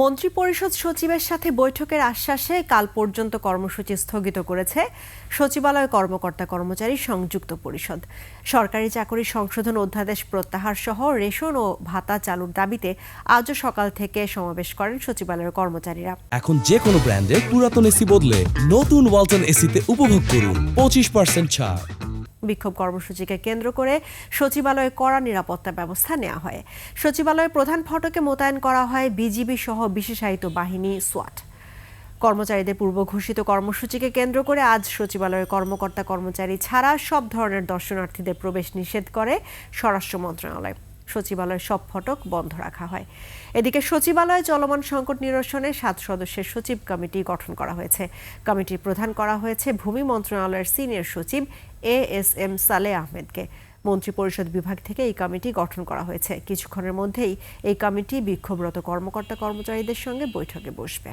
মন্ত্রিপরিষদ সচিবের সাথে বৈঠকের আশ্বাসে কাল পর্যন্ত কর্মসূচি স্থগিত করেছে সচিবালয় কর্মকর্তা কর্মচারী সংযুক্ত পরিষদ। সরকারি চাকরি সংশোধন অধ্যাদেশ প্রত্যাহার সহ রেশন ও ভাতা চালুর দাবিতে আজও সকাল থেকে সমাবেশ করেন সচিবালয়ের কর্মচারীরা। এখন যে কোনো ব্র্যান্ডের পুরাতন এসি বদলে নতুন ওয়ালটন এসিতে উপভোগ করুন 25% ছাড়। বিক্ষোভ কর্মসূচিকে কেন্দ্র করে সচিবালয়ে কড়া নিরাপত্তা ব্যবস্থা নেওয়া হয়। সচিবালয়ের প্রধান ফটকে মোতায়েন করা হয় বিজিবি সহ বিশেষায়িত বাহিনী সোয়াট। কর্মচারীদের পূর্ব ঘোষিত কর্মসূচিকে কেন্দ্র করে আজ সচিবালয়ের কর্মকর্তা কর্মচারী ছাড়া সব ধরনের দর্শনার্থীদের প্রবেশ নিষেধ করে স্বরাষ্ট্র মন্ত্রণালয়। সচিবালয়ের সব ফটক বন্ধ রাখা হয়। এদিকে সচিবালয়ে চলমান সংকট নিরসনে 7 সদস্যের সচিব কমিটি গঠন করা হয়েছে। কমিটির প্রধান করা হয়েছে ভূমি মন্ত্রণালয়ের সিনিয়র সচিব ASM সালেহ আহমেদকে। মন্ত্রিপরিষদ বিভাগ থেকে এই কমিটি গঠন করা হয়েছে। কিছুক্ষণের মধ্যেই এই কমিটি বিক্ষোভরত কর্মকর্তা কর্মচারীদের সঙ্গে বৈঠকে বসবে।